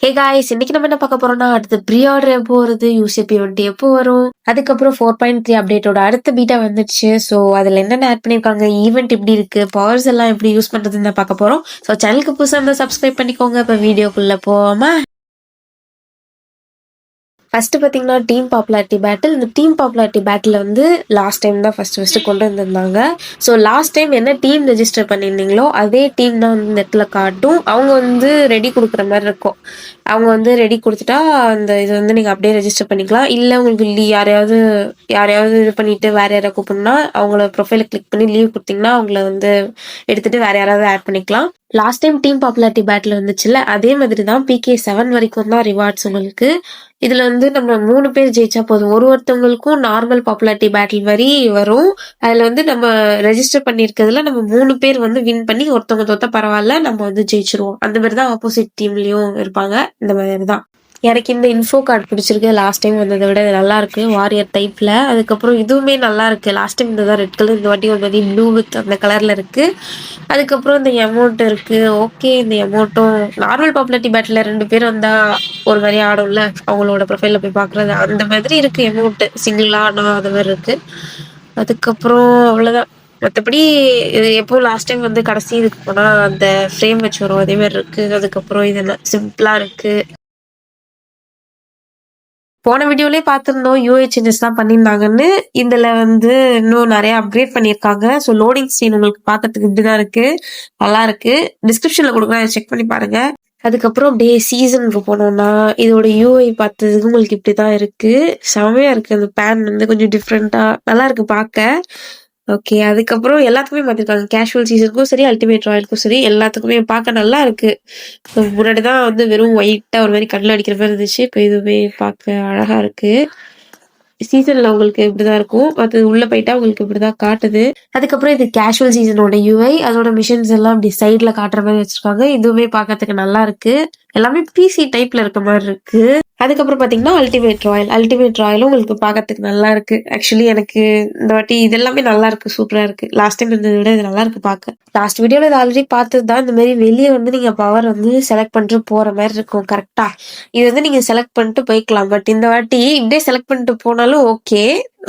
Hey guys, இன்னைக்கு நம்ம என்ன பார்க்க போறோம்னா, அடுத்து ப்ரீ ஆர்டர் எப்போ வருது, யூசிபி வந்துட்டு எப்போ வரும், அதுக்கப்புறம் 4.3 அப்டேட்டோட அடுத்த பீட்டா வந்துடுச்சு. ஸோ அதில் என்னென்ன ஆட் பண்ணியிருக்காங்க, ஈவெண்ட் எப்படி இருக்கு, பவர்ஸ் எல்லாம் எப்படி யூஸ் பண்றதுன்னு தான் பார்க்க போறோம். ஸோ சேனலுக்கு புதுசாக இருந்தால் சப்ஸ்கிரைப் பண்ணிக்கோங்க. இப்போ வீடியோக்குள்ள போகாம ஃபர்ஸ்ட் பார்த்தீங்கன்னா டீம் பாப்புலாரிட்டி பேட்டில். இந்த டீம் பாப்புலாரிட்டி பேட்டில் வந்து லாஸ்ட் டைம் தான் ஃபர்ஸ்ட் கொண்டு வந்திருந்தாங்க. ஸோ லாஸ்ட் டைம் என்ன டீம் ரெஜிஸ்டர் பண்ணியிருந்தீங்களோ அதே டீம் தான் வந்து நெட்டில் காட்டும். அவங்க வந்து ரெடி கொடுக்குற மாதிரி இருக்கும். அவங்க வந்து ரெடி கொடுத்துட்டா அந்த இது வந்து நீங்கள் அப்படியே ரெஜிஸ்டர் பண்ணிக்கலாம். இல்லை உங்களுக்கு யாரையாவது இது பண்ணிட்டு வேற யாரை கூப்பிடணும்னா அவங்கள ப்ரொஃபைலை கிளிக் பண்ணி லீவ் கொடுத்தீங்கன்னா அவங்கள வந்து எடுத்துட்டு வேற யாராவது ஆட் பண்ணிக்கலாம். Last time team popularity battle வந்துச்சுல்ல, அதே மாதிரி தான் PK7 வரைக்கும் தான் ரிவார்ட்ஸ் உங்களுக்கு. இதுல வந்து நம்ம 3 பேர் ஜெயிச்சா போதும். ஒருத்தவங்களுக்கும் நார்மல் பாப்புலாரிட்டி பேட்டில் மாதிரி வரும். அதுல வந்து நம்ம ரெஜிஸ்டர் பண்ணிருக்கிறதுல நம்ம 3 பேர் வந்து வின் பண்ணி ஒருத்தவங்க தோத்தா பரவாயில்ல, நம்ம வந்து ஜெயிச்சிருவோம். அந்த மாதிரி தான் ஆப்போசிட் டீம்லயும் இருப்பாங்க. இந்த மாதிரி தான் எனக்கு இந்த இன்ஃபோ கார்டு பிடிச்சிருக்கு. லாஸ்ட் டைம் வந்ததை விட இது நல்லா இருக்கு, வாரியர் டைப்ல. அதுக்கப்புறம் இதுவுமே நல்லா இருக்கு. லாஸ்ட் டைம் இந்த ரெட் கலர், இந்த வாட்டி ஒரு மாதிரி ப்ளூ வித் அந்த கலர்ல இருக்கு. அதுக்கப்புறம் இந்த எமௌண்ட் இருக்கு. ஓகே, இந்த எமௌண்ட்டும் நார்மல் பாப்புலாரிட்டி பேட்டில் 2 பேர் வந்தா ஒரு மாதிரி ஆடும்ல, அவங்களோட ப்ரொஃபைல போய் பாக்குறது அந்த மாதிரி இருக்கு. எமௌண்ட் சிங்கிளா ஆனா அது மாதிரி இருக்கு. அதுக்கப்புறம் அவ்வளவுதான். மற்றபடி இது எப்போ லாஸ்ட் டைம் வந்து கடைசி இதுக்கு போனா அந்த ஃப்ரேம் வச்சு வரும், அதே மாதிரி இருக்கு. அதுக்கப்புறம் இதெல்லாம் சிம்பிளா இருக்கு. போன வீடியோலயே பார்த்திருந்தோம் யூஐ சேஞ்சஸ் தான் பண்ணியிருந்தாங்கன்னு. இதுல வந்து இன்னும் நிறைய அப்கிரேட் பண்ணியிருக்காங்க. ஸோ லோடிங் ஸ்க்ரீன் உங்களுக்கு பார்க்கறதுக்கு இப்படிதான் இருக்கு, நல்லா இருக்கு. டிஸ்கிரிப்ஷன்ல கொடுக்குறேன், செக் பண்ணி பாருங்க. அதுக்கப்புறம் அப்படியே சீசனுக்கு போனோம்னா இதோட யூஐ பார்த்ததுக்கு உங்களுக்கு இப்படிதான் இருக்கு. செமையா இருக்கு. அந்த பேன் வந்து கொஞ்சம் டிஃப்ரெண்டா நல்லா இருக்கு பார்க்க. ஓகே, அதுக்கப்புறம் எல்லாத்துக்குமே மாத்திருக்காங்க. கேஷுவல் சீசனுக்கும் சரி, அல்டிமேட் ராயலுக்கும் சரி, எல்லாத்துக்குமே பார்க்க நல்லா இருக்கு. முன்னாடிதான் வந்து வெறும் ஒயிட்டா ஒரு மாதிரி கண்ணில் அடிக்கிற மாதிரி இருந்துச்சு. இப்போ இதுவே பார்க்க அழகா இருக்கு. சீசன்ல உங்களுக்கு இப்படிதான் இருக்கும், அது உள்ள போயிட்டா உங்களுக்கு இப்படிதான் காட்டுது. அதுக்கப்புறம் இது கேஷுவல் சீசனோட யூஐ. அதோட மிஷின்ஸ் எல்லாம் அப்படி சைட்ல காட்டுற மாதிரி வச்சிருக்காங்க. இதுவுமே பார்க்கறதுக்கு நல்லா இருக்கு. எல்லாமே பிசி டைப்ல இருக்க மாதிரி இருக்கு. அதுக்கப்புறம் பாத்தீங்கன்னா அல்டிமேட் ராயலும் உங்களுக்கு பார்க்கறதுக்கு நல்லா இருக்கு. ஆக்சுவலி எனக்கு இந்த வாட்டி இது எல்லாமே நல்லா இருக்கு, சூப்பரா இருக்கு. லாஸ்ட் டைம் இருந்ததை விட இது நல்லா இருக்கு பார்க்க. லாஸ்ட் வீடியோல இது ஆல்ரெடி பார்த்தது தான். இந்த மாதிரி வெளியே வந்து நீங்க பவர் வந்து செலக்ட் பண்ணிட்டு போற மாதிரி இருக்கும் கரெக்டா. இது வந்து நீங்க செலக்ட் பண்ணிட்டு போய்க்கலாம். பட் இந்த வாட்டி இப்படியே செலக்ட் பண்ணிட்டு போனாலும் ஓகே,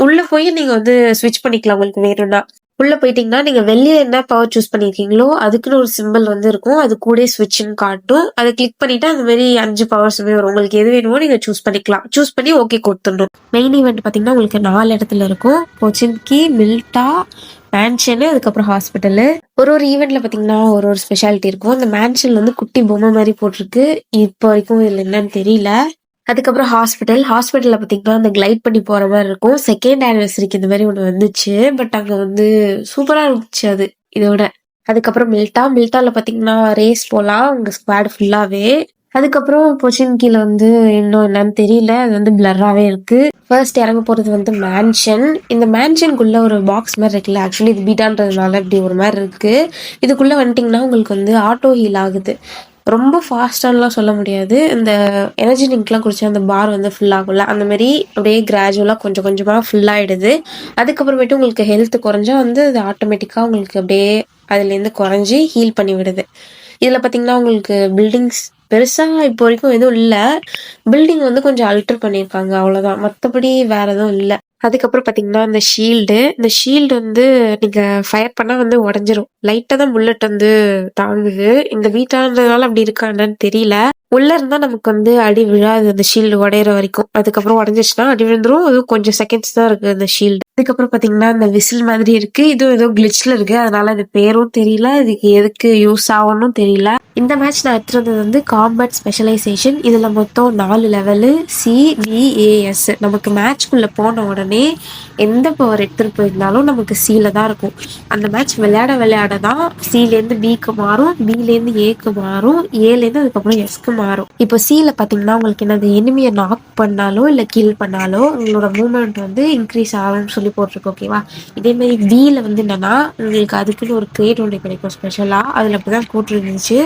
உள்ள போய் நீங்க வந்து ஸ்விட்ச் பண்ணிக்கலாம் உங்களுக்கு வேணும்னா. உள்ள போயிட்டீங்கன்னா நீங்க வெளியே என்ன பவர் சூஸ் பண்ணிருக்கீங்களோ அதுக்குன்னு ஒரு சிம்பிள் வந்து இருக்கும். அது கூட ஸ்விட்ச்னு காட்டும். அதை கிளிக் பண்ணிட்டு அந்த மாதிரி 5 பவர்ஸுமே வரும். உங்களுக்கு எது வேணுமோ நீங்க சூஸ் பண்ணிக்கலாம். சூஸ் பண்ணி ஓகே கொடுத்துடணும். மெயின் ஈவெண்ட் பாத்தீங்கன்னா உங்களுக்கு 4 இடத்துல இருக்கும். போச்சின்கி, மில்டா, மேன்ஷனு, அதுக்கப்புறம் ஹாஸ்பிட்டலு. ஒரு ஈவெண்ட்ல பாத்தீங்கன்னா ஒரு ஸ்பெஷாலிட்டி இருக்கும். அந்த மேன்ஷன்ல வந்து குட்டி பொம்மை மாதிரி போட்டிருக்கு. இப்போ வரைக்கும் இதுல என்னன்னு தெரியல. அதுக்கப்புறம் ஹாஸ்பிட்டல்ல பாத்தீங்கன்னா அந்த கிளைட் பண்ணி போற மாதிரி இருக்கும். செகண்ட் ஆனிவர்சரிக்கு இந்த மாதிரி ஒண்ணு வந்துச்சு. பட் அங்க வந்து சூப்பரா இருந்துச்சு அது இதோட. அதுக்கப்புறம் மில்டால பாத்தீங்கன்னா ரேஸ் போலாம் உங்க ஸ்குவாட் ஃபுல்லாவே. அதுக்கப்புறம் பொச்சின்கில வந்து இன்னும் என்னன்னு தெரியல, அது வந்து பிளர்ராவே இருக்கு. ஃபர்ஸ்ட் இறங்க போறது வந்து மேன்ஷன். இந்த மேன்ஷனுக்குள்ள ஒரு பாக்ஸ் மாதிரி இருக்குல்ல, ஆக்சுவலி இது பீட்டான்றதுனால இப்படி ஒரு மாதிரி இருக்கு. இதுக்குள்ள வந்துட்டீங்கன்னா உங்களுக்கு வந்து ஆட்டோ ஹீல் ஆகுது. ரொம்ப ஃபாஸ்டாலாம் சொல்ல முடியாது. இந்த எனர்ஜி ட்ரிங்க்லாம் குடிச்சா அந்த பார் வந்து ஃபுல் ஆகும்ல, அந்த மாதிரி அப்படியே கிராஜுவலாக கொஞ்சம் கொஞ்சமாக ஃபுல் ஆகிடுது. அதுக்கப்புறமேட்டு உங்களுக்கு ஹெல்த் குறைஞ்சா வந்து அது ஆட்டோமேட்டிக்காக உங்களுக்கு அப்படியே அதுலேருந்து குறைஞ்சி ஹீல் பண்ணி விடுது. இதில் பார்த்தீங்கன்னா உங்களுக்கு பில்டிங்ஸ் பெருசாக இப்போ வரைக்கும் எதுவும் இல்லை. பில்டிங் வந்து கொஞ்சம் அல்டர் பண்ணியிருக்காங்க, அவ்வளோதான். மற்றபடி வேற எதுவும் இல்லை. அதுக்கப்புறம் பாத்தீங்கன்னா இந்த ஷீல்டு வந்து நீங்க ஃபயர் பண்ணா வந்து உடஞ்சிரும். லைட்டா தான் புல்லட் வந்து தாங்குது. இந்த வீட்டான்றதுனால அப்படி இருக்கா என்னன்னு தெரியல. உள்ள இருந்தா நமக்கு வந்து அடி விழாது அந்த ஷீல்டு உடையிற வரைக்கும். அதுக்கப்புறம் உடஞ்சிச்சுன்னா அடி விழுந்துரும். அது கொஞ்சம் செகண்ட்ஸ் தான் இருக்கு அந்த ஷீல்டு. அதுக்கப்புறம் பாத்தீங்கன்னா இந்த விசில் மாதிரி இருக்கு. இதுவும் ஏதோ கிளிச்ல இருக்கு, அதனால இது பேரும் தெரியல, இதுக்கு எதுக்கு யூஸ் ஆகும்னு தெரியல. இந்த மேட்ச் நான் எடுத்துறது வந்து காம்பேட் ஸ்பெஷலைசேஷன். இதுல மொத்தம் 4 லெவலு CBAS. நமக்கு மேட்ச்குள்ள போன உடனே எந்த பவர் எடுத்துட்டு போயிருந்தாலும் நமக்கு சில தான் இருக்கும். அந்த மேட்ச் விளையாட தான் சிலேருந்து பிக்கு மாறும், பிலேருந்து ஏக்கு மாறும், ஏலேருந்து அதுக்கப்புறம் எஸ்க்கு மாறும். இப்போ சில பாத்தீங்கன்னா உங்களுக்கு என்னது, எனிமியை நாக் பண்ணாலோ இல்லை கில் பண்ணாலோ உங்களோட மூவ்மெண்ட் வந்து இன்க்ரீஸ் ஆகும்னு சொல்லி போட்டிருக்கு. ஓகேவா. இதே மாதிரி பியில் வந்து என்னன்னா உங்களுக்கு அதுக்குன்னு ஒரு கிரேட் ஒன்று கிடைக்கும் ஸ்பெஷலா. அதில் அப்படிதான் போட்டிருந்துச்சு,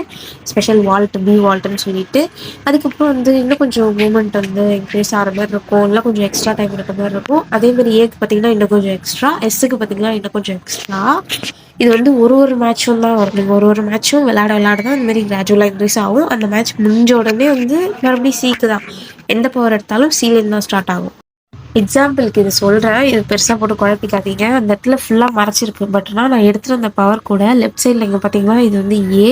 ஸ்பெஷல் வால்ட், பி வால்ட்னு சொல்லிட்டு. அதுக்கப்புறம் வந்து இன்னும் கொஞ்சம் மூமெண்ட் வந்து இன்க்ரீஸ் ஆகிற மாதிரி இருக்கும், இல்லை கொஞ்சம் எக்ஸ்ட்ரா டைம் இருக்க மாதிரி இருக்கும். அதே மாதிரி ஏக்கு பார்த்தீங்கன்னா இன்னும் கொஞ்சம் எக்ஸ்ட்ரா, எஸ்ஸுக்கு பார்த்தீங்கன்னா இன்னும் கொஞ்சம் எக்ஸ்ட்ரா. இது வந்து ஒரு மேட்சும் தான் வரும். நீங்க ஒரு மேட்சும் விளையாட தான் இந்த மாதிரி கிராஜுவலா இன்க்ரீஸ் ஆகும். அந்த மேட்ச் முடிஞ்ச உடனே வந்து மறுபடியும் சீக்கு தான். எந்த பவர் எடுத்தாலும் சீலேருந்து தான் ஸ்டார்ட் ஆகும். எக்ஸாம்பிளுக்கு இது சொல்றேன். இது பெருசா போட்டு குழப்பிக்காதீங்க. அந்த இடத்துல ஃபுல்லா மறைச்சிருக்கு. பட் நான் எடுத்துட்டு வந்த பவர் கூட லெஃப்ட் சைட்ல இங்க பாத்தீங்கன்னா இது வந்து ஏ,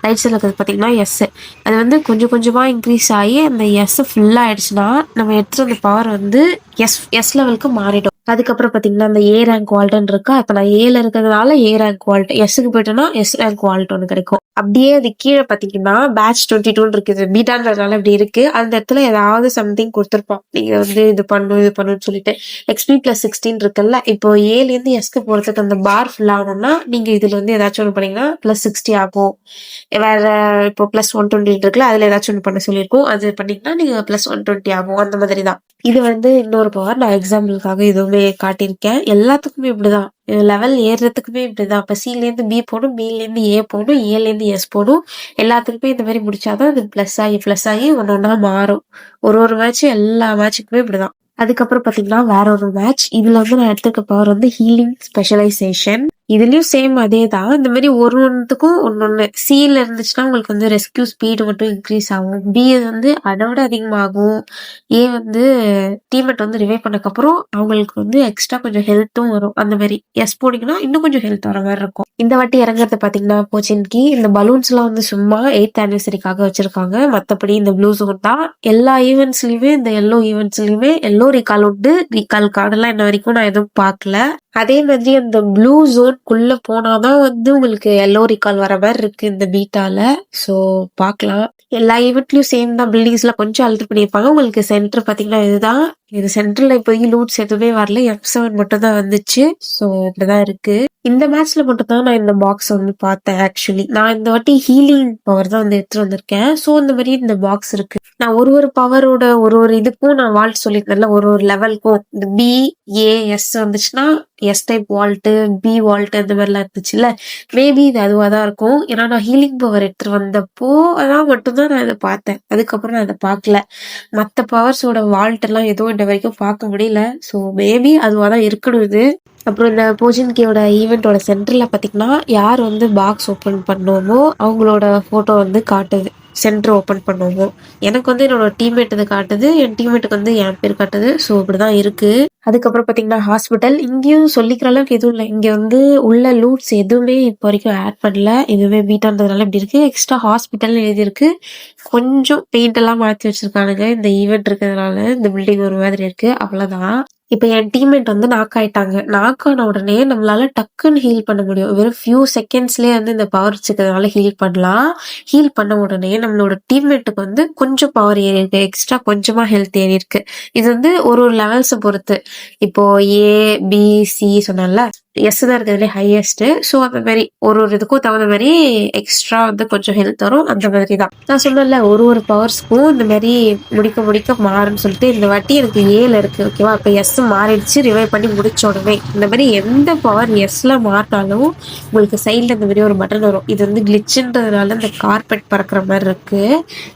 ரைட் சைட்ல இருக்கிறது பாத்தீங்கன்னா எஸ். அது வந்து கொஞ்சம் கொஞ்சமா இன்க்ரீஸ் ஆகி அந்த எஸ் ஃபுல்லா ஆயிடுச்சுன்னா நம்ம எடுத்துட்டு வந்த பவர் வந்து எஸ் லெவலுக்கு மாறிடும். அதுக்கப்புறம் பாத்தீங்கன்னா அந்த ஏ ரேங்க் வால்ட்ன்னு இருக்கா. இப்ப நான் ஏல இருக்கிறதுனால ஏ ரேங்க் வால்ட், எஸ்ஸுக்கு போயிட்டோம்னா எஸ் ரேங்க் வால்ட் ஒன்று கிடைக்கும். அப்படியே அது கீழே பாத்தீங்கன்னா பேட்ச் 22 இருக்குது. பீட்டான்றதுனால இப்படி இருக்கு. அந்த இடத்துல ஏதாவது சம்திங் கொடுத்துருப்பான். நீங்க வந்து இது பண்ணுன்னு சொல்லிட்டு எக்ஸ்பி பிளஸ் 16 இருக்குல்ல. இப்போ ஏல இருந்து எஸ்க்கு போறதுக்கு அந்த பார் ஃபுல் ஆகணும்னா நீங்க இதுல வந்து ஏதாச்சும் ஒன்று பண்ணீங்கன்னா பிளஸ் 60 ஆகும். வேற இப்போ பிளஸ் 120 இருக்குல்ல, அதுல ஏதாச்சும் ஒன்று பண்ண சொல்லியிருக்கோம். அது பண்ணீங்கன்னா நீங்க பிளஸ் 120 ஆகும். அந்த மாதிரி தான். இது வந்து இன்னொரு பவர். நான் எக்ஸாம்பிளுக்காக இதுவுமே காட்டியிருக்கேன். எல்லாத்துக்குமே இப்படிதான். லெவல் ஏறுறதுக்குமே இப்படிதான். இப்ப சில இருந்து பி போடும், பில இருந்து ஏ போடும், ஏல இருந்து எஸ் போடும். எல்லாத்துக்குமே இந்த மாதிரி முடிச்சாதான் அது பிளஸ் ஆகி ஒன்னொன்னா மாறும். ஒரு மேட்சும் எல்லா மேட்சுக்குமே இப்படிதான். அதுக்கப்புறம் பாத்தீங்கன்னா வேற ஒரு மேட்ச். இதுல வந்து நான் எடுத்துக்க பவர் வந்து ஹீலிங் ஸ்பெஷலைசேஷன். இதுலயும் சேம் அதே தான். இந்த மாதிரி ஒன்னுத்துக்கும் ஒன்னொன்னு. சில இருந்துச்சுன்னா உங்களுக்கு வந்து ரெஸ்கியூ ஸ்பீடு மட்டும் இன்க்ரீஸ் ஆகும். பி வந்து அதோட அதிகமாகும். ஏ வந்து டீம்மேட் வந்து ரிவைவ் பண்ணக்கப்புறம் அவங்களுக்கு வந்து எக்ஸ்ட்ரா கொஞ்சம் ஹெல்த்தும் வரும். அந்த மாதிரி எஸ் போனீங்கன்னா இன்னும் கொஞ்சம் ஹெல்த் வர மாதிரி இருக்கும். இந்த வாட்டி இறங்குறது பாத்தீங்கன்னா போச்சின்கி இந்த பலூன்ஸ் எல்லாம் வந்து சும்மா 8th ஆனிவர்சரிக்காக வச்சிருக்காங்க. மத்தபடி இந்த ப்ளூ ஜோன் தான். எல்லா ஈவெண்ட்ஸ்லயுமே இந்த எல்லோ ஈவெண்ட்ஸ்லயுமே எல்லோ ரீகால் உண்டு. ரீகால் கார்டு எல்லாம் இன்ன வரைக்கும் நான் எதுவும் பார்க்கல. அதே மாதிரி அந்த ப்ளூ ஜோன்குள்ள போனாதான் வந்து உங்களுக்கு எல்லோ ரீகால் வர மாதிரி இருக்கு இந்த பீட்டால. சோ பாக்கலாம். எல்லா ஈவெண்ட்லயும் சேம் தான். பில்டிங்ஸ் எல்லாம் கொஞ்சம் அல்டர் பண்ணியிருப்பாங்க. உங்களுக்கு சென்டர் பாத்தீங்கன்னா இதுதான். இது சென்டர்ல இப்போதைக்கு லூட்ஸ் எதுவுமே வரல. F7 மட்டும் தான் வந்துச்சு. சோ இப்படிதான் இருக்கு. இந்த மேட்ச்ல மட்டும் தான் நான் இந்த பாக்ஸ் வந்து பார்த்தேன். ஆக்சுவலி நான் இந்த வாட்டி ஹீலிங் பவர் தான் வந்து எடுத்துட்டு வந்திருக்கேன். சோ இந்த மாதிரி இந்த பாக்ஸ் இருக்கு. நான் ஒரு பவரோட ஒரு இதுக்கும் நான் வால்ட் சொல்லியிருந்தேன்ல. ஒரு லெவலுக்கும் இந்த பி, ஏ, எஸ் வந்துச்சுன்னா S type vault, P vault அந்த மாதிரிலாம் இருந்துச்சுல்ல. மேபி இது அதுவா தான் இருக்கும். ஏன்னா நான் ஹீலிங் பவர் எடுத்துட்டு வந்தப்போ அதான் மட்டும்தான் நான் இதை பார்த்தேன். அதுக்கப்புறம் நான் அதை பார்க்கல. மற்ற பவர்ஸோட வால்ட் எல்லாம் எதுவும் இந்த வரைக்கும் பார்க்க முடியல. ஸோ மேபி அதுவா தான் இருக்கணும் இது. அப்புறம் இந்த போஜன்கியோட ஈவெண்ட்டோட சென்டர்ல பாத்தீங்கன்னா யார் வந்து பாக்ஸ் ஓபன் பண்ணுவோமோ அவங்களோட போட்டோ வந்து காட்டுது. சென்டர் ஓபன் பண்ணுவோமோ எனக்கு வந்து என்னோட டீம்மேட் இது காட்டுது, என் டீம்மேட்டுக்கு வந்து என் பேர் காட்டுது. ஸோ இப்படிதான் இருக்கு. அதுக்கப்புறம் பாத்தீங்கன்னா ஹாஸ்பிட்டல். இங்கேயும் சொல்லிக்கிற அளவுக்கு எதுவும் இல்லை. இங்க வந்து உள்ள லூட்ஸ் எதுவுமே இப்போ வரைக்கும் ஆட் பண்ணல. எதுவுமே பீட்டான்றதுனால இப்படி இருக்கு. எக்ஸ்ட்ரா ஹாஸ்பிட்டல் எழுதியிருக்கு. கொஞ்சம் பெயிண்ட் எல்லாம் மாத்தி வச்சிருக்கானுங்க. இந்த ஈவெண்ட் இருக்கிறதுனால இந்த பில்டிங் ஒரு மாதிரி இருக்கு. அவ்வளவுதான். இப்ப என் டீம்மேட் வந்து நாக் ஆயிட்டாங்க. நாக் ஆன உடனே நம்மளால டக்குன்னு ஹீல் பண்ண முடியும். வெறும் ஃபியூ செகண்ட்ஸ்லயே வந்து இந்த பவர் வச்சுக்கிறதுனால ஹீல் பண்ணலாம். ஹீல் பண்ண உடனே நம்மளோட டீம்மேட்டுக்கு வந்து கொஞ்சம் பவர் ஏறி இருக்கு. எக்ஸ்ட்ரா கொஞ்சமா ஹெல்த் ஏறி இருக்கு. இது வந்து ஒரு லெவல்ஸை பொறுத்து. இப்போ ஏ, பி, சி சொன்னேன்ல, எஸ் தான் இருக்கிறதுலே ஹையஸ்ட். ஸோ அந்த மாதிரி ஒரு இதுக்கும் தகுந்த மாதிரி எக்ஸ்ட்ரா வந்து கொஞ்சம் ஹெல்த் வரும். அந்த மாதிரி தான் நான் சொன்னேன்ல. ஒரு பவர்ஸ்க்கும் இந்த மாதிரி முடிக்க மாறுன்னு சொல்லிட்டு இந்த வாட்டி எனக்கு ஏல இருக்கு. ஓகேவா? இப்போ எஸ் மாறிடுச்சு. ரிவைவ் பண்ணி முடிச்ச உடனே இந்த மாதிரி எந்த பவர் எஸ்ல மாறினாலும் உங்களுக்கு சைட்ல இந்த மாதிரி ஒரு பட்டன் வரும். இது வந்து கிளிச்சுன்றதுனால இந்த கார்பெட் பறக்கிற மாதிரி இருக்கு.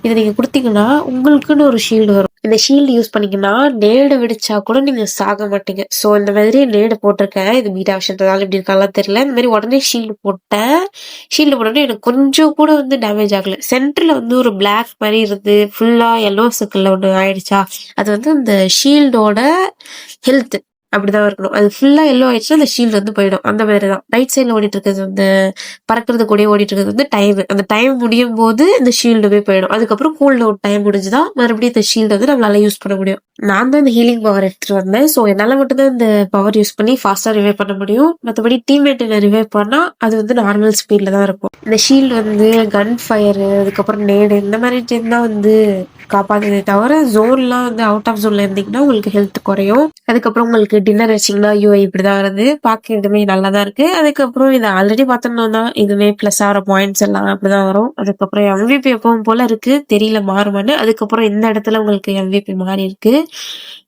இதை நீங்க கொடுத்தீங்கன்னா உங்களுக்குன்னு ஒரு ஷீல்டு வரும். இந்த ஷீல்டு யூஸ் பண்ணீங்கன்னா நேடு வெடிச்சா கூட நீங்க சாக மாட்டீங்க. சோ இந்த மாதிரி நேடு போட்டிருக்கேன். இது பீட்டா விஷயத்தால இப்படி இருக்காலாம் தெரியல. இந்த மாதிரி உடனே ஷீல்டு போட்டேன். ஷீல்டு போட்டோன்னே எனக்கு கொஞ்சம் கூட வந்து டேமேஜ் ஆகல. சென்டர்ல வந்து ஒரு பிளாக் மாதிரி இருந்து ஃபுல்லா எல்லோ சர்க்கிள்ல ஒண்ணு ஆயிடுச்சா. அது வந்து இந்த ஷீல்டோட ஹெல்த் அப்படிதான் இருக்கணும். அது ஃபுல்லா எல்லோ ஆயிடுச்சுன்னா அந்த ஷீல்டு வந்து போயிடும். அந்த மாதிரிதான் ரைட் சைட்ல ஓடிட்டு இருக்கிறது அந்த பறக்கிறது கூட ஓடிட்டு இருக்கிறது வந்து டைம். அந்த டைம் முடியும் போது இந்த ஷீல்டுவே போயிடும். அதுக்கப்புறம் கூல் டவுன் டைம் முடிஞ்சுதான் மறுபடியும் இந்த ஷீல்டு வந்து நம்மளால யூஸ் பண்ண முடியும். நான் தான் இந்த ஹீலிங் பவர் எடுத்துட்டு வந்தேன். ஸோ என்னால மட்டும்தான் இந்த பவர் யூஸ் பண்ணி ஃபாஸ்டா ரிவைவ் பண்ண முடியும். மற்றபடி டீம்மேட் ரிவைவ் பண்ணா அது வந்து நார்மல் ஸ்பீட்ல தான் இருக்கும். இந்த ஷீல்டு வந்து கன் ஃபயர், அதுக்கப்புறம் நேடு இந்த மாதிரி தான் வந்து காப்பாத்துதே தவிர ஜோன்லாம் வந்து அவுட் ஆஃப் ஜோன்ல இருந்தீங்கன்னா உங்களுக்கு ஹெல்த் குறையும். அதுக்கப்புறம் உங்களுக்கு டின்னர் வச்சிங்கன்னா யூஐ இப்படிதான் வருது. பார்க்க இதுமே நல்லா தான் இருக்கு. அதுக்கப்புறம் இதை ஆல்ரெடி பார்த்தோம்னா இதுவே பிளஸ் ஆகிற பாயிண்ட்ஸ் எல்லாம் அப்படிதான் வரும். அதுக்கப்புறம் MVP எப்பவும் போல இருக்கு. தெரியல மாறுமான்னு. அதுக்கப்புறம் இந்த இடத்துல உங்களுக்கு MVP மாறி இருக்கு.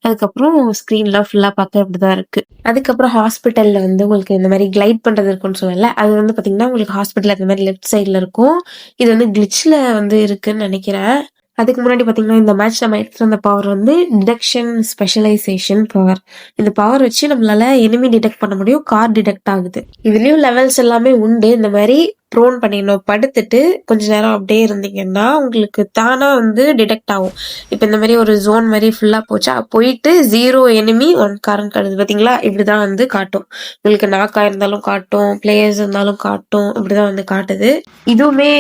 அதுக்கப்புறம் ஸ்கிரீன்லாம் ஃபுல்லா பார்க்க இப்படிதான் இருக்கு. அதுக்கப்புறம் ஹாஸ்பிட்டல்ல வந்து உங்களுக்கு இந்த மாதிரி கிளைட் பண்றது இருக்குன்னு சொல்லல. அது வந்து பாத்தீங்கன்னா உங்களுக்கு ஹாஸ்பிட்டல் இந்த மாதிரி லெஃப்ட் சைட்ல இருக்கும். இது வந்து கிளிச்ல வந்து இருக்குன்னு நினைக்கிறேன். அதுக்கு முன்னாடி பாத்தீங்கன்னா இந்த மேட்ச் நம்ம எடுத்துட்டு வந்த பவர் வந்து டிடெக்ஷன் ஸ்பெஷலைசேஷன் பவர். இந்த பவர் வச்சு நம்மளால எனிமி டிடெக்ட் பண்ண முடியும், கார் டிடெக்ட் ஆகுது. இதுலயும் லெவல்ஸ் எல்லாமே உண்டு. இந்த மாதிரி ப்ரோன் பண்ணிடணும், படுத்துட்டு கொஞ்ச நேரம் அப்படியே இருந்தீங்கன்னா உங்களுக்கு தானா வந்து டிடெக்ட் ஆகும். இப்ப இந்த மாதிரி ஒரு ஜோன் மாதிரி ஃபுல்லா போச்சா, போயிட்டு 0 எனிமி 1 காரன் காட்டுது பாத்தீங்களா, இப்படிதான் வந்து காட்டும். உங்களுக்கு நாக்கா இருந்தாலும் காட்டும், பிளேயர்ஸ் இருந்தாலும் காட்டும், இப்படிதான் வந்து காட்டுது. இதுவுமே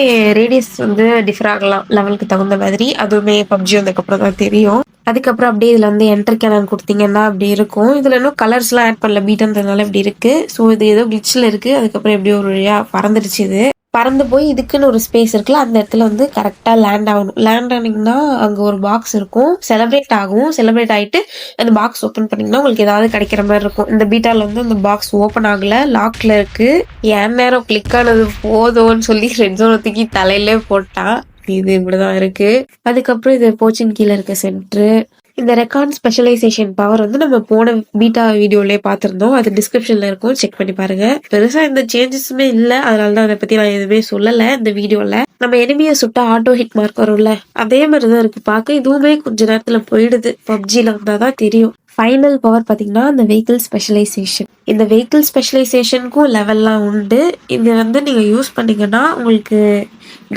ரேடியஸ் வந்து டிஃபர் ஆகலாம் லெவலுக்கு தகுந்த மாதிரி. அதுவுமே பப்ஜி வந்ததுக்கு அப்புறம் தான் தெரியும். அதுக்கப்புறம் அப்படியே இதுல வந்து என்டர் கேனன் கொடுத்தீங்கன்னா அப்படி இருக்கும். இதுல இன்னும் கலர்ஸ் எல்லாம் ஆட் பண்ணல, பீட்டன்றதுனால இப்படி இருக்கு. ஸோ இது ஏதோ கிளிச்ல இருக்கு. அதுக்கப்புறம் எப்படியோ ஒரு வழியா பறந்துடுச்சு. இது பறந்து போய் இதுக்குன்னு ஒரு ஸ்பேஸ் இருக்குல்ல, அந்த இடத்துல வந்து கரெக்டா லேண்ட் ஆகணும். லேண்ட் ஆனீங்கன்னா அங்க ஒரு பாக்ஸ் இருக்கும், செலிப்ரேட் ஆகும். செலிப்ரேட் ஆயிட்டு அந்த பாக்ஸ் ஓபன் பண்ணீங்கன்னா உங்களுக்கு ஏதாவது கிடைக்கிற மாதிரி இருக்கும். இந்த பீட்டால வந்து அந்த பாக்ஸ் ஓபன் ஆகல, லாக்ல இருக்கு. என் நேரம் கிளிக் ஆனது போதும்னு சொல்லி ரெட் ஜோனை தூக்கி தலையிலே போட்டான். இது இப்படிதான் இருக்கு. அதுக்கப்புறம் இது போச்சின் கீழே இருக்க சென்டர். இந்த ரெக்கார்ட் ஸ்பெஷலைசேஷன் பவர் வந்து நம்ம போன பீட்டா வீடியோலயே பார்த்திருந்தோம். அது டிஸ்கிரிப்ஷன்ல இருக்கும், செக் பண்ணி பாருங்க. பெருசா எந்த சேஞ்சஸுமே இல்ல, அதனாலதான் அதை பத்தி நான் எதுவுமே சொல்லல இந்த வீடியோல. நம்ம எனிமியை சுட்டா ஆட்டோ ஹிட் மார்க் வரும்ல, அதே மாதிரிதான் இருக்கு பார்க்க. இதுவுமே கொஞ்ச நேரத்துல போயிடுது, பப்ஜில வந்தாதான் தெரியும். ஃபைனல் பவர் பாத்தீங்கன்னா இந்த வெஹிக்கிள் ஸ்பெஷலைசேஷன். இந்த வெஹிக்கிள் ஸ்பெஷலைசேஷனுக்கும் லெவல்லாம் உண்டு. இது வந்து நீங்க யூஸ் பண்ணீங்கன்னா உங்களுக்கு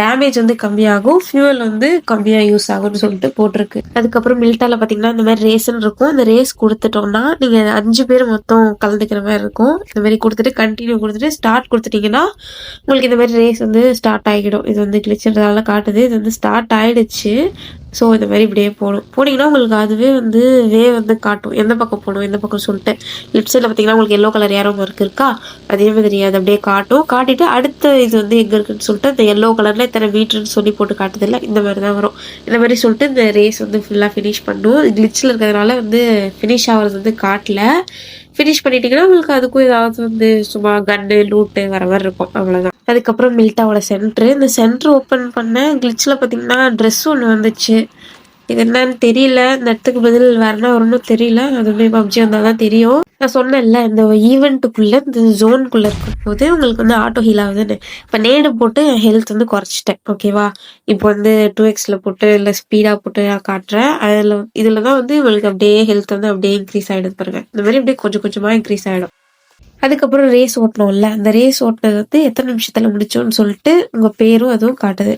டேமேஜ் வந்து கம்மியாகும், ஃபியூவல் வந்து கம்மியா யூஸ் ஆகும்னு சொல்லிட்டு போட்டிருக்கு. அதுக்கப்புறம் மில்டால பாத்தீங்கன்னா இந்த மாதிரி ரேஸ்ன்னு இருக்கும். இந்த ரேஸ் கொடுத்துட்டோம்னா நீங்க 5 பேர் மொத்தம் கலந்துக்கிற மாதிரி இருக்கும். இந்த மாதிரி கொடுத்துட்டு கண்டினியூ கொடுத்துட்டு ஸ்டார்ட் கொடுத்துட்டீங்கன்னா உங்களுக்கு இந்த மாதிரி ரேஸ் வந்து ஸ்டார்ட் ஆகிடும். இது வந்து கிளிச்சதுனால காட்டுது, இது வந்து ஸ்டார்ட் ஆயிடுச்சு. ஸோ இந்த மாதிரி இப்படியே போனீங்கன்னா உங்களுக்கு அதுவே வந்து வந்து காட்டும் எந்த பக்கம் போகணும் எந்த பக்கம் சொல்லிட்டு. லெஃப்ட் சைடில் பார்த்தீங்கன்னா உங்களுக்கு எல்லோ கலர் ஏரோ மார்க் இருக்கா, அதே மாதிரி அது அப்படியே காட்டும். காட்டிட்டு அடுத்த இது வந்து எங்கே இருக்குன்னு சொல்லிட்டு அந்த எல்லோ கலரில் இத்தனை மீட்டர்னு சொல்லி போட்டு காட்டுது இல்லை, இந்த மாதிரி தான் வரும். இந்த மாதிரி சொல்லிட்டு இந்த ரேஸ் வந்து ஃபுல்லாக ஃபினிஷ் பண்ணும். கிளிச்சில் இருக்கிறதுனால வந்து ஃபினிஷ் ஆகிறது வந்து காட்டல. ஃபினிஷ் பண்ணிட்டீங்கன்னா உங்களுக்கு அதுக்கும் ஏதாவது வந்து சும்மா கன்னு லூட்டு வர மாதிரி இருக்கும், அவ்வளோதான். அதுக்கப்புறம் மில்டாவோட சென்ட்ரு. இந்த சென்ட்ரு ஓப்பன் பண்ண கிளிச்சில் பார்த்தீங்கன்னா ட்ரெஸ் ஒன்று வந்துச்சு. இது என்னன்னு தெரியல, இந்த இடத்துக்கு பதில் வேற என்ன வரும்னு தெரியல. அதுவுமே பப்ஜி வந்தால் தான் தெரியும். நான் சொன்னேன்ல இந்த ஈவெண்ட்டுக்குள்ள இந்த ஜோனுக்குள்ள இருக்கும்போது உங்களுக்கு வந்து ஆட்டோ ஹீல் ஆகுதுன்னு. இப்போ நேடு போட்டு என் ஹெல்த் வந்து குறைச்சிட்டேன், ஓகேவா. இப்போ வந்து 2x போட்டு இல்லை ஸ்பீடாக போட்டு நான் காட்டுறேன். இதில் தான் வந்து உங்களுக்கு அப்படியே ஹெல்த் வந்து அப்படியே இன்க்ரீஸ் ஆகிடுது பாருங்க. இந்த மாதிரி அப்படியே கொஞ்சம் கொஞ்சமாக இன்க்ரீஸ் ஆகிடும். அதுக்கப்புறம் ரேஸ் ஓட்டணும்ல, அந்த ரேஸ் ஓட்டினது வந்து எத்தனை நிமிஷத்துல முடிச்சோன்னு சொல்லிட்டு உங்க பேரும் அதுவும் காட்டுது.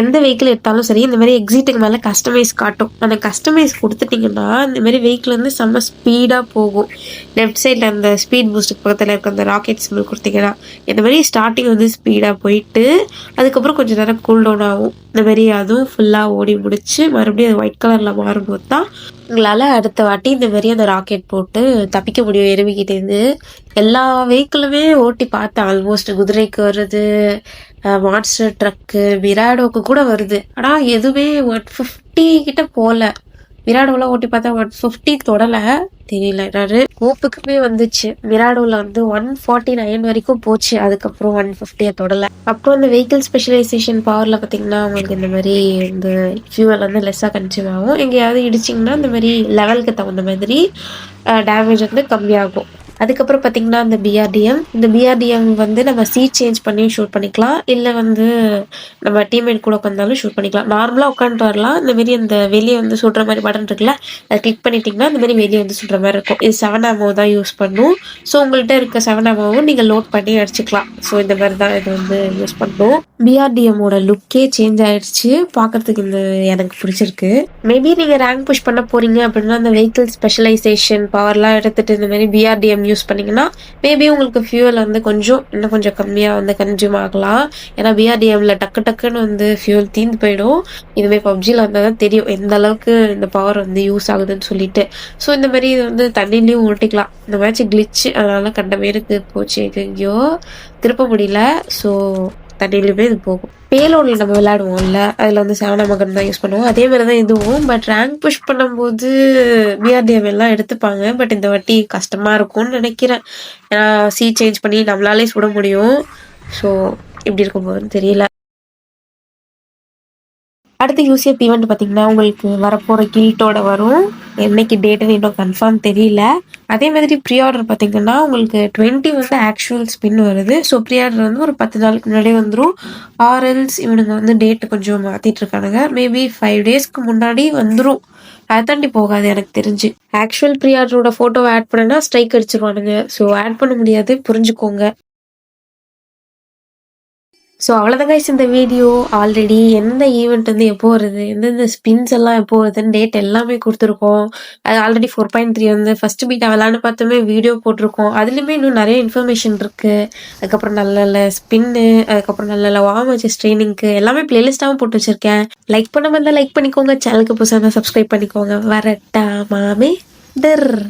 எந்த வெஹிக்கிள் எடுத்தாலும் சரி இந்த மாதிரி எக்ஸிட்டுக்கு மேலே கஸ்டமைஸ் காட்டும். அந்த கஸ்டமைஸ் கொடுத்துட்டிங்கன்னா இந்த மாதிரி வெஹிக்கிள் வந்து செம்ம ஸ்பீடாக போகும். லெஃப்ட் சைடில் அந்த ஸ்பீட் பூஸ்ட்டுக்கு பக்கத்தில் இருக்க அந்த ராக்கெட் சிம்பிள் கொடுத்தீங்கன்னா இந்த மாதிரி ஸ்டார்டிங் வந்து ஸ்பீடாக போயிட்டு அதுக்கப்புறம் கொஞ்சம் நேரம் கூல் டவுன் ஆகும். இந்த மாதிரி அதுவும் ஃபுல்லாக ஓடி முடிச்சு மறுபடியும் அது ஒயிட் கலரில் மாறும்போது தான் உங்களால் அடுத்த வாட்டி இந்த மாதிரி அந்த ராக்கெட் போட்டு தப்பிக்க முடியும் எருமிக்கிட்டேருந்து. எல்லா வெஹிக்கிளுமே ஓட்டி பார்த்தேன் ஆல்மோஸ்ட். குதிரைக்கு வருது, மான்ஸ்டர் ட்ரக்கு, விராடோக்கு கூட வருது. ஆனால் எதுவுமே 150 கிட்ட போகல. விராடோலாம் ஓட்டி பார்த்தா 150 தொடல, தெரியல என்னன்னு. கோப்புக்குமே வந்துச்சு, மிராடோல வந்து 149 வரைக்கும் போச்சு. அதுக்கப்புறம் 150 தொடல. அப்புறம் இந்த வெஹிக்கிள் ஸ்பெஷலைசேஷன் பவர்ல பாத்தீங்கன்னா உங்களுக்கு இந்த மாதிரி இந்த ஃபியூவல் வந்து லெஸ்ஸா கன்சியூம் ஆகும். எங்கேயாவது இடிச்சிங்கன்னா இந்த மாதிரி லெவலுக்கு தகுந்த மாதிரி டேமேஜ் வந்து கம்மியாகும். அதுக்கப்புறம் பார்த்தீங்கன்னா இந்த பிஆர்டிஎம் வந்து நம்ம சீட் சேஞ்ச் பண்ணி ஷூட் பண்ணிக்கலாம், இல்லை வந்து நம்ம டீம்மேட் கூட உட்காந்தாலும் ஷூட் பண்ணிக்கலாம். நார்மலாக உட்காந்துட்டு வரலாம். இந்த மாதிரி அந்த வெளியே வந்து சுடுற மாதிரி பட்டன் இருக்குல்ல, அதை கிளிக் பண்ணிட்டீங்கன்னா இந்த மாதிரி வெளியே வந்து சுடுற மாதிரி இருக்கும். இது 7 ammo தான் யூஸ் பண்ணும். ஸோ உங்கள்கிட்ட இருக்க 7 ammoவும் நீங்கள் லோட் பண்ணி அடிச்சுக்கலாம். ஸோ இந்த மாதிரி தான் இது வந்து யூஸ் பண்ணும். பிஆர்டிஎம்மோட லுக்கே சேஞ்ச் ஆயிடுச்சு, பார்க்கறதுக்கு இந்த எனக்கு பிடிச்சிருக்கு. மேபி நீங்கள் ரேங்க் புஷ் பண்ண போறீங்க அப்படின்னா அந்த வெஹிக்கிள் ஸ்பெஷலைசேஷன் பவர்லாம் எடுத்துட்டு இந்த மாதிரி பிஆர்டிஎம் யூஸ் பண்ணீங்கன்னா மேபி உங்களுக்கு ஃபியூவல் வந்து இன்னும் கொஞ்சம் கம்மியாக வந்து கன்சியூம் ஆகலாம். ஏன்னா பிஆர்டிஎம்ல டக்குன்னு வந்து ஃபியூவல் தீர்ந்து போயிடும். இதுவே பப்ஜியில் வந்தால் தான் தெரியும் எந்த அளவுக்கு இந்த பவர் வந்து யூஸ் ஆகுதுன்னு சொல்லிட்டு. ஸோ இந்த மாதிரி இது வந்து தண்ணிலையும் ஓட்டிக்கலாம். இந்த மேட்ச் கிளிச்சு, அதனால கண்ட பேருக்கு போச்சு, எங்கேயோ திருப்ப முடியல. ஸோ தண்ணியிலுமே இது போகும். பேலோடில் நம்ம விளையாடுவோம்ல, அதில் வந்து 7 ammo தான் யூஸ் பண்ணுவோம். அதே மாதிரி தான் இதுவும். பட் ரேங்க் புஷ் பண்ணும்போது பிஆர்டிஎம் எல்லாம் எடுத்துப்பாங்க. பட் இந்த வாட்டி கஷ்டமாக இருக்கும்னு நினைக்கிறேன். ஏன்னா சீட் சேஞ்ச் பண்ணி நம்மளாலே சுட முடியும். ஸோ இப்படி இருக்கும்போதுன்னு தெரியல. அடுத்து யூசிஎஃப் ஈவெண்ட் பார்த்தீங்கன்னா உங்களுக்கு வரப்போகிற கில்ட்டோட வரும். என்னைக்கு டேட்டுன்னு இன்னும் கன்ஃபார்ம் தெரியல. அதே மாதிரி ப்ரீ ஆர்டர் பார்த்தீங்கன்னா, உங்களுக்கு 20 வந்து ஆக்சுவல் ஸ்பின் வருது. ஸோ ப்ரீ ஆர்டர் வந்து ஒரு 10 நாளுக்கு முன்னாடியே வந்துரும். ஆர் இவனுங்க வந்து டேட் கொஞ்சம் மாத்திட்டு இருக்கானுங்க. மேபி 5 டேஸ்க்கு முன்னாடி வந்துரும். அத தாண்டி போகாது எனக்கு தெரிஞ்சு. ஆக்சுவல் ப்ரீ ஆர்டரோட ஃபோட்டோவ ஆட் பண்ணேன்னா ஸ்ட்ரைக் அடிச்சுருவானுங்க. ஸோ ஆட் பண்ண முடியாது. புரிஞ்சுக்கோங்க. ஸோ அவ்வளோதான் கைஸ் இந்த வீடியோ. ஆல்ரெடி எந்த ஈவெண்ட் வந்து எப்போ வருது, எந்தெந்த ஸ்பின்ஸ் எல்லாம் எப்போ வருதுன்னு டேட் எல்லாமே கொடுத்துருக்கோம். அது ஆல்ரெடி 4.3 வந்து ஃபர்ஸ்ட் பீட்டா விளாண்டு பார்த்தோமே வீடியோ போட்டிருக்கோம். அதுலேயுமே இன்னும் நிறைய இன்ஃபர்மேஷன் இருக்கு. அதுக்கப்புறம் நல்ல நல்ல ஸ்பின்னு, அதுக்கப்புறம் நல்ல நல்ல வார்ம் வச்சஸ் ட்ரைனிங்க்கு எல்லாமே பிளேலிஸ்டாகவும் போட்டு வச்சிருக்கேன். லைக் பண்ணாம இருந்தால் லைக் பண்ணிக்கோங்க. சேனலுக்கு புதுசாக இருந்தால் சப்ஸ்கிரைப் பண்ணிக்கோங்க. வரட்டா மாமே டர்.